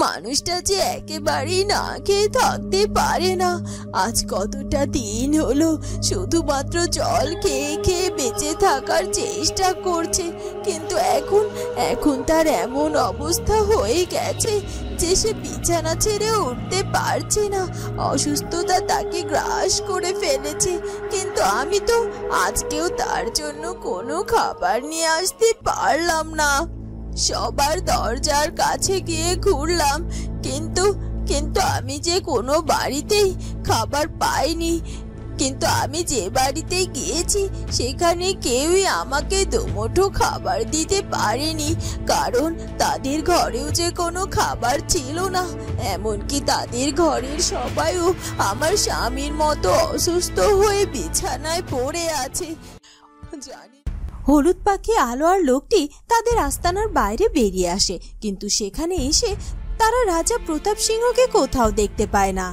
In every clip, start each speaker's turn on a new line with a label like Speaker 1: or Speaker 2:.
Speaker 1: মানুষটা যে একেবারেই না খেয়ে থাকতে পারে না। আজ কতটা দিন হলো শুধুমাত্র জল খেয়ে খেয়ে বেঁচে থাকার চেষ্টা করছে, কিন্তু এখন এখন তার এমন অবস্থা হয়ে গেছে যে সে বিছানা ছেড়ে উঠতে পারছে না। অসুস্থতা তাকে গ্রাস করে ফেলেছে, কিন্তু আমি তো আজকেও তার জন্য কোনো খাবার নিয়ে আসতে পারলাম না। সবার দরজার কাছে গিয়ে ঘুরলাম, কিন্তু কিন্তু আমি যে কোনো বাড়িতেই খাবার পাইনি। কিন্তু আমি যে বাড়িতে গিয়েছি সেখানে কেউই আমাকে দুমুঠো খাবার দিতে পারেনি, কারণ তাদের ঘরেও যে কোনো খাবার ছিল না। এমনকি তাদের ঘরের সবাইও আমার স্বামীর মতো অসুস্থ হয়ে বিছানায় পড়ে আছে। জানি।
Speaker 2: হলুদ পাখি আলো আর লোকটি তাদের আস্তানার বাইরে বেরিয়ে আসে, কিন্তু সেখানে এসে তারা রাজা প্রতাপ সিংহকে কোথাও দেখতে পায় না।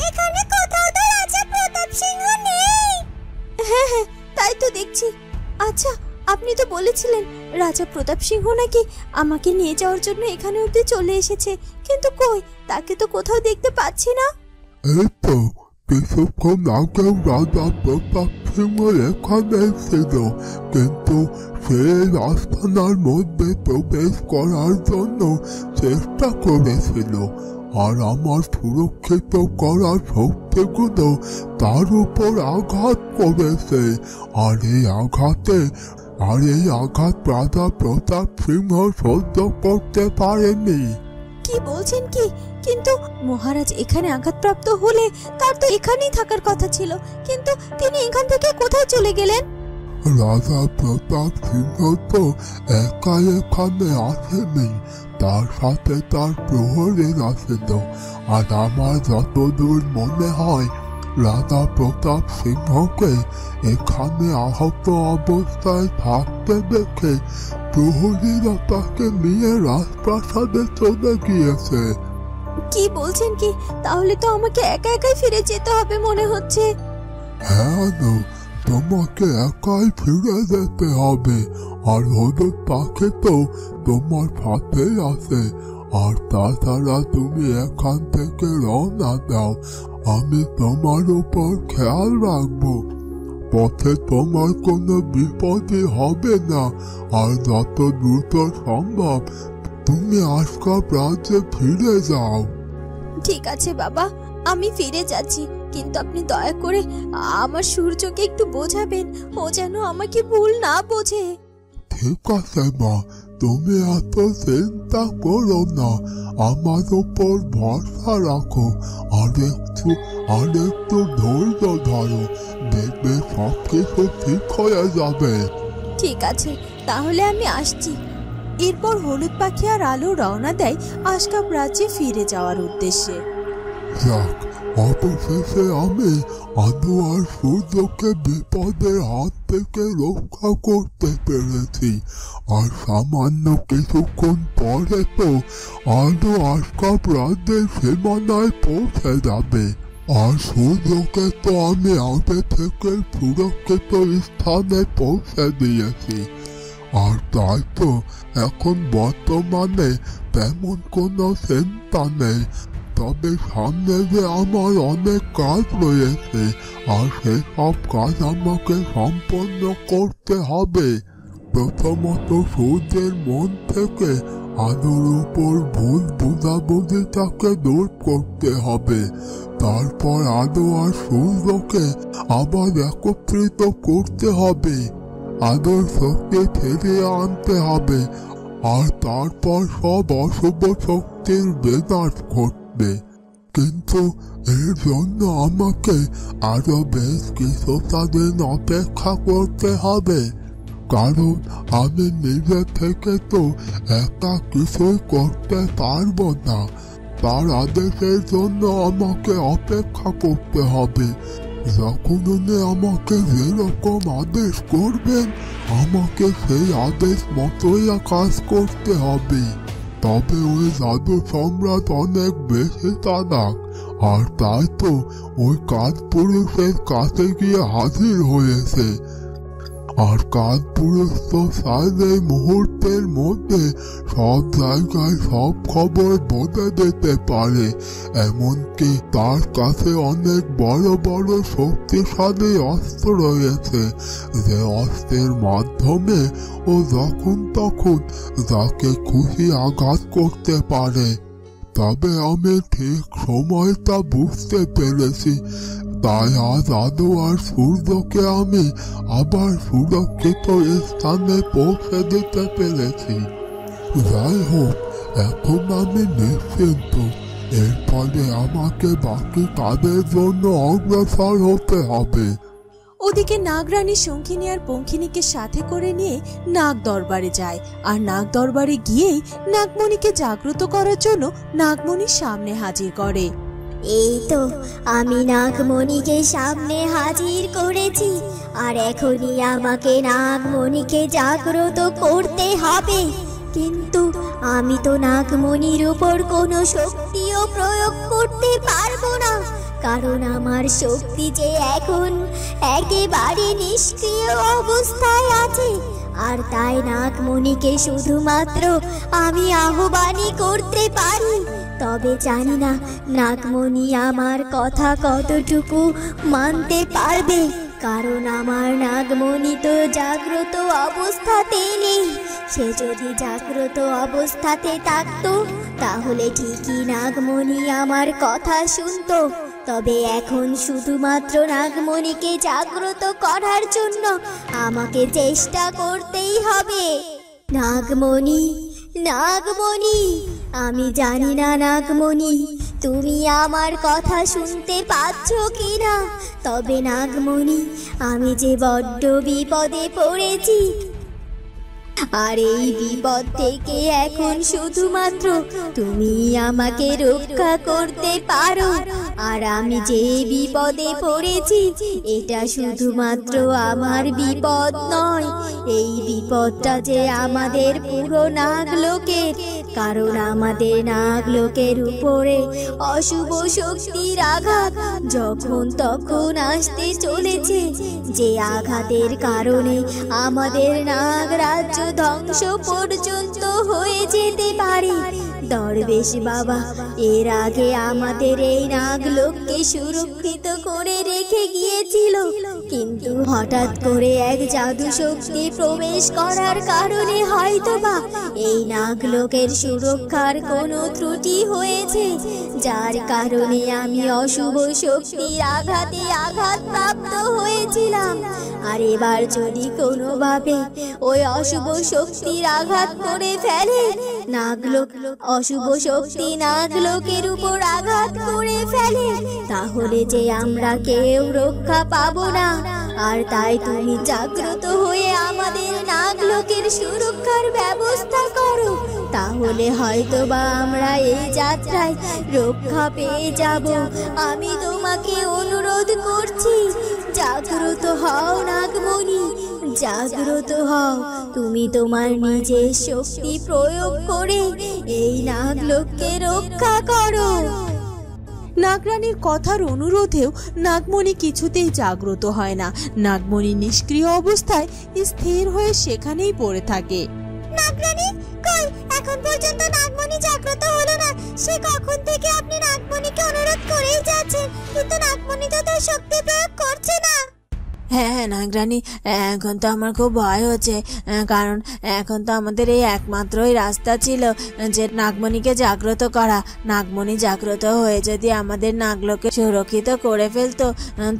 Speaker 3: এখানে কোথাও তো রাজা প্রতাপ সিংহ নেই।
Speaker 2: হ্যাঁ হ্যাঁ, তাই তো দেখছি। আচ্ছা, আপনি তো বলেছিলেন রাজা প্রতাপ সিংহ নাকি আমাকে নিয়ে যাওয়ার জন্য এখানে অবধি চলে এসেছে, কিন্তু কই, তাকে তো কোথাও দেখতে পাচ্ছি না।
Speaker 4: এই তো কিছুক্ষণ আগেও রাজা প্রতাপ সিংহ এখানে ছিল, কিন্তু সে আস্তানার মধ্যে প্রবেশ করার জন্য চেষ্টা করেছিল, আর আমার সুরক্ষিত করার শক্তিগুলো তার উপর আঘাত করেছে। আর এই আঘাত রাজা প্রতাপ সিংহ সহ্য করতে পারেনি।
Speaker 2: কি বলছেন কি? কিন্তু মহারাজ এখানে আঘাতপ্রাপ্ত হলে তার তো এখানেই থাকার কথা ছিল, কিন্তু তিনি এখান থেকে কোথায় চলে গেলেন?
Speaker 4: রাজা প্রতাপ সিংহ তো একা এখানে আসেনি, তার সাথে তার প্রহরীরা ছিল। আর আমার যতদূর মনে হয় রাজা প্রতাপ সিংহকে এখানে আহত অবস্থায় থাকতে দেখে প্রহরীরা তাকে নিয়ে রাজপ্রাসাদে চলে গিয়েছে।
Speaker 2: কি বলছেন কি? তাহলে তো আমাকে একা একাই ফিরে যেতে হবে মনে হচ্ছে।
Speaker 4: হ্যাঁ, তোমাকে একাই ফিরে যেতে হবে, আর হলুদ পাখি তো তোমার সাথেই আছে। আর তাছাড়া তুমি এখান থেকে রওনা দাও, আমি তোমার উপর খেয়াল রাখবো। পথে তোমার কোনো বিপদই হবে না, আর যত দ্রুত সম্ভব তুমি আজকাপ রাজ্যে ফিরে যাও।
Speaker 2: ঠিক আছে বাবা, আমি ফিরে যাচ্ছি, কিন্তু আপনি দয়া করে আমার সূর্যকে একটু বোঝাবেন, ও যেন আমাকে ভুল না বোঝে।
Speaker 4: ঠিক আছে মা, তুমি এত চিন্তা করো না, আমার উপর ভরসা রাখো, আর একটু ধৈর্য ধরো, দেখবে সব কিছু ঠিক হয়ে যাবে।
Speaker 2: ঠিক আছে, তাহলে আমি আসছি। এরপর হলুদ পাখি আর আলো রওনা দেয় আশকাপ রাজ্যে ফিরে যাওয়ার উদ্দেশ্যে।
Speaker 4: যাক, অবশেষে আমি আলো আর সূর্যকে বিপদের হাত থেকে রক্ষা করতে পেরেছি। আর সামান্য কিছুক্ষণ পরে তো আলো আশকাপ রাজ্যের সীমানায় পৌঁছে যাবে, আর সূর্যকে তো আমি আগে থেকে সুরক্ষিত স্থানে পৌঁছে দিয়েছি। আর তাই তো এখন বর্তমানে তেমন কোনো চিন্তা নেই। তবে সামনে যে আমার অনেক কাজ রয়েছে, আর সেসব কাজ আমাকে সম্পন্ন করতে হবে। প্রথমত সূর্যের মন থেকে আলোর উপর ভুল বুঝাবুঝিটাকে দূর করতে হবে। তারপর আলো আর সূর্যকে আবার একত্রিত করতে হবে, আলোর শক্তি ফিরিয়ে আনতে হবে, আর তারপর সব অশুভ শক্তির বিনাশ ঘটবে। কিন্তু এর জন্য আমাকে আরো বেশ কিছুটা দিন অপেক্ষা করতে হবে, কারণ আমি নিজে থেকে তো একা কিছুই করতে পারবো না। তার আদেশের জন্য আমাকে অপেক্ষা করতে হবে। যখন উনি আমাকে যেরকম আদেশ করবেন, আমাকে সেই আদেশ মতোই কাজ করতে হবে। তবে ওই জাদু সম্রাট অনেক বেশি চালাক, আর তাই তো ওই কাঠপুরুষের কাছে গিয়ে হাজির হয়েছে। আর কালপুরুষ তো চাইলে মুহূর্তের মধ্যে সব জায়গায় সব খবর বলে দিতে পারে। এমনকি তার কাছে অনেক বড় বড় শক্তিশালী অস্ত্র রয়েছে, যে অস্ত্রের মাধ্যমে ও যখন তখন যাকে খুশি আঘাত করতে পারে। তবে আমি ঠিক সময়টা বুঝতে পেরেছি, তাই আজ আলো আর সূর্যকে আমি আবার সুরক্ষিত স্থানে পৌঁছে দিতে পেরেছি। যাই হোক, এখন আমি নিশ্চিন্ত। এরপরে আমাকে বাকি কাজের জন্য অগ্রসর হতে হবে।
Speaker 1: ওদিকে নাগরানী শঙ্খিনী আর পঙ্খিনীকে সাথে করে নিয়ে নাগ দরবারে যায়, আর নাগ দরবারে গিয়েই নাগমণিকে জাগ্রত করার জন্য নাগমণির সামনে হাজির করে।
Speaker 3: এই তো আমি নাগমণিকে সামনে হাজির করেছি, আর এখনই আমাকে নাগমণিকে জাগ্রত করতে হবে। কিন্তু আমি তো নাগমণির উপর কোনো শক্তিও প্রয়োগ করতে পারবো না, কারণ আমার শক্তি যে এখন একেবারে নিষ্ক্রিয় অবস্থায় আছে। আর তাই নাগমণিকে শুধুমাত্র আমি আহ্বানই করতে পারি। তবে জানি না নাগমণি আমার কথা কতটুকু মানতে পারবে, কারণ আমার নাগমণি তো জাগ্রত অবস্থাতেই নেই। সে যদি জাগ্রত অবস্থাতে থাকতো তাহলে ঠিকই নাগমণি আমার কথা শুনতো। তবে এখন শুধুমাত্র নাগমণিকে জাগ্রত করার জন্য আমাকে চেষ্টা করতেই হবে। নাগমণি, নাগমণি, আমি জানি না নাগমণি তুমি আমার কথা শুনতে পাচ্ছ কিনা। তবে নাগমণি, আমি যে বড্ড বিপদে পড়েছি, আর এই বিপদ থেকে এখন শুধুমাত্র তুমি আমাকে রক্ষা করতে পারো। আর আমি যে বিপদে পড়েছি এটা শুধুমাত্র আমার বিপদ নয়, এই বিপদটা যে আমাদের পুরো নাগলোকের, কারণ আমাদের নাগলোকের উপরে অশুভ শক্তির আঘাত যখন তখন আসতে চলেছে, যে আঘাতের কারণে আমাদের নাগ রাজ্য ধ্বংস পর্যন্ত হয়ে যেতে পারে। দরবেশ বাবা এর আগে আমাদের এই নাগলোককে সুরক্ষিত করে রেখে গিয়েছিল, কিন্তু হঠাৎ করে এক জাদু শক্তি প্রবেশ করার কারণে হয়তোবা এই নাগলোকের সুরক্ষার কোনো ত্রুটি হয়েছে, যার কারণে আমি অশুভ শক্তির আঘাতে আঘাতপ্রাপ্ত হয়েছিলাম। আর এবার যদি কোনোভাবে ওই অশুভ শক্তির আঘাত করে ফেলে নাগলোক, অশুভ শক্তি নাগলোকের উপর আঘাত করে ফেলে, তাহলে যে আমরা কেউ রক্ষা পাবো না। আর তাই তুমি জাগ্রত হয়ে আমাদের নাগলোকের সুরক্ষার ব্যবস্থা করো, তাহলে হয়তোবা আমরা এই যাত্রায় রক্ষা পেয়ে যাব। আমি তোমাকে অনুরোধ করছি, জাগ্রত হও নাগমণি, জাগ্রত হও। তুমি তোমার নিজের শক্তি প্রয়োগ করে এই নাগলোককে রক্ষা করো।
Speaker 1: নাগরানীর কথার অনুরোধেও নাগমণি কিছুতেই জাগ্রত হয় না। নাগমণি নিষ্ক্রিয় অবস্থায় স্থির হয়ে সেখানেই পড়ে থাকে।
Speaker 3: নাগরানী কই, এখন পর্যন্ত নাগমণি জাগ্রত হলো না। সে কখন থেকে আপনি নাগমণিকে অনুরোধ করেই যাচ্ছেন, কিন্তু নাগমণি তো তার শক্তি প্রয়োগ করছে না।
Speaker 1: হ্যাঁ নাগরানী, এখন তো আমার খুব ভয় হচ্ছে, কারণ এখন তো আমাদের এই একমাত্রই রাস্তা ছিল যে নাগমণিকে জাগ্রত করা। নাগমণি জাগ্রত হয়ে যদি আমাদের নাগলোককে সুরক্ষিত করে ফেলতো,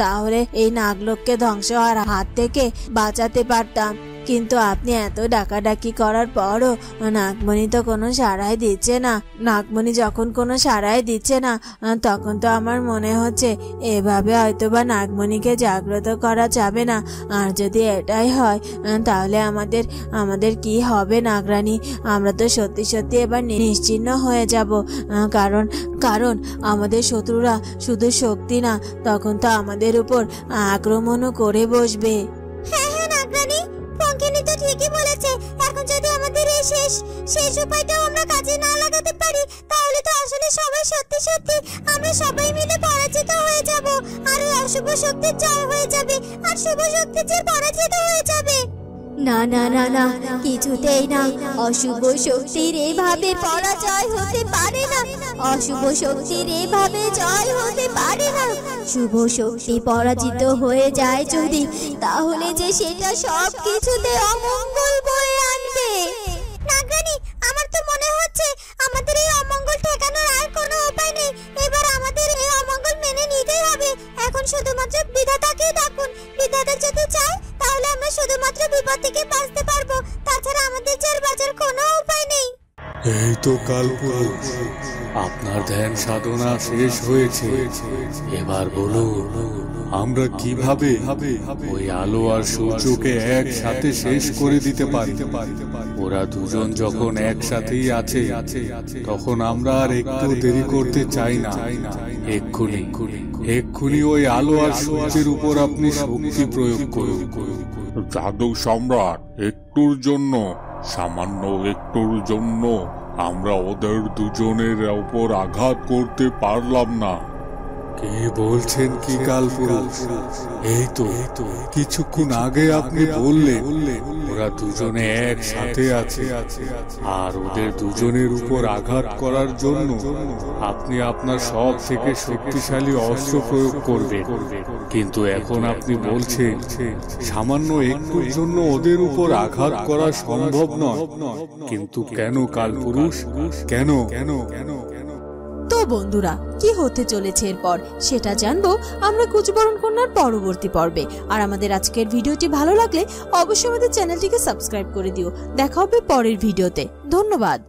Speaker 1: তাহলে এই নাগলোককে ধ্বংস হওয়ার হাত থেকে বাঁচাতে পারতাম। কিন্তু আপনি এত ডাকাডাকি করার পরও নাগমণি তো কোনো সাড়াই দিচ্ছে না। নাগমণি যখন কোনো সাড়াই দিচ্ছে না, তখন তো আমার মনে হচ্ছে এভাবে হয়তোবা নাগমণিকে জাগ্রত করা যাবে না। আর যদি এটাই হয় তাহলে আমাদের কি হবে নাগরানী? আমরা তো সত্যি সত্যি এবার নিশ্চিহ্ন হয়ে যাব, কারণ আমাদের শত্রুরা শুধু শক্তি না, তখন তো আমাদের উপর আক্রমণও করে বসবে।
Speaker 3: হ্যাঁ হ্যাঁ নাগরানী, পঙ্কিনী তো ঠিকই বলেছে। এখন যদি আমাদের এই শেষ উপায়টাও আমরা কাজে না লাগাতে পারি, তাহলে তো আসলে সবাই সত্যি সত্যি আমরা সবাই মিলে পরাজিত হয়ে যাব। আর ওই অশুভ শক্তির জয় হয়ে যাবে আর শুভ শক্তি যে পরাজিত হয়ে যাবে।
Speaker 2: না না না না, কিছুতেই না। অশুভ শক্তির এভাবে পরাজয় হতে পারে না। অশুভ শক্তির এভাবে জয় হতে পারে না। শুভ শক্তি পরাজিত হয়ে যায় যদি, তাহলে যে সেটা সব কিছুতে অমঙ্গল বয়ে আনবে।
Speaker 3: নাগরানী, আমার তো মনে হচ্ছে আমাদের এই অমঙ্গল ঠেকানোর আর কোনো উপায় নেই। এবার আমাদের এই অমঙ্গল মেনে নিতেই হবে। এখন শুধুমাত্র বিধাতাকেই ডাকুন। বিধাতা যদি চায় তাহলে আমরা শুধুমাত্র বিপদ থেকে বাঁচতে পারবো, তাছাড়া আমাদের যে আর বাঁচার কোনো উপায় নেই।
Speaker 5: এই তো কালপুরুষ, আপনার ধ্যান সাধনা শেষ হয়েছে। এবার বলুন, আমরা কিভাবে ওই আলো আর সূর্যকে একসাথে শেষ করে দিতে পারি? ওরা দুজন যখন একসাথেই আছে, তখন আমরা আর একটু দেরি করতে চাই না। এক্ষুনি ওই আলো আর সূর্যের উপর আপনি শক্তি প্রয়োগ করুন।
Speaker 4: জাদু সম্রাট, একটুর জন্য, সামান্য একটুর জন্য আমরা ওদের দুজনের উপর আঘাত করতে পারলাম না।
Speaker 5: কি বলছেন কি কালপুরুষ? এই তো কিছুক্ষণ আগে আপনি বললেন ওরা দুজনে একসাথে আছে, আর ওদের দুজনের উপর আঘাত করার জন্য আপনি আপনার সব থেকে শক্তিশালী অস্ত্র প্রয়োগ করবেন। কিন্তু এখন আপনি বলছেন সামান্য একটুর জন্য ওদের উপর আঘাত করা সম্ভব নয়। কিন্তু কেন কালপুরুষ, কেন?
Speaker 1: তো বন্ধুরা, কি হতে চলেছে এরপর সেটা জানবো আমরা কুচবরণ কন্যার পরবর্তী পর্বে। আর আমাদের আজকের ভিডিওটি ভালো লাগলে অবশ্যই আমাদের চ্যানেলটিকে সাবস্ক্রাইব করে দিও। দেখা হবে পরের ভিডিওতে। ধন্যবাদ।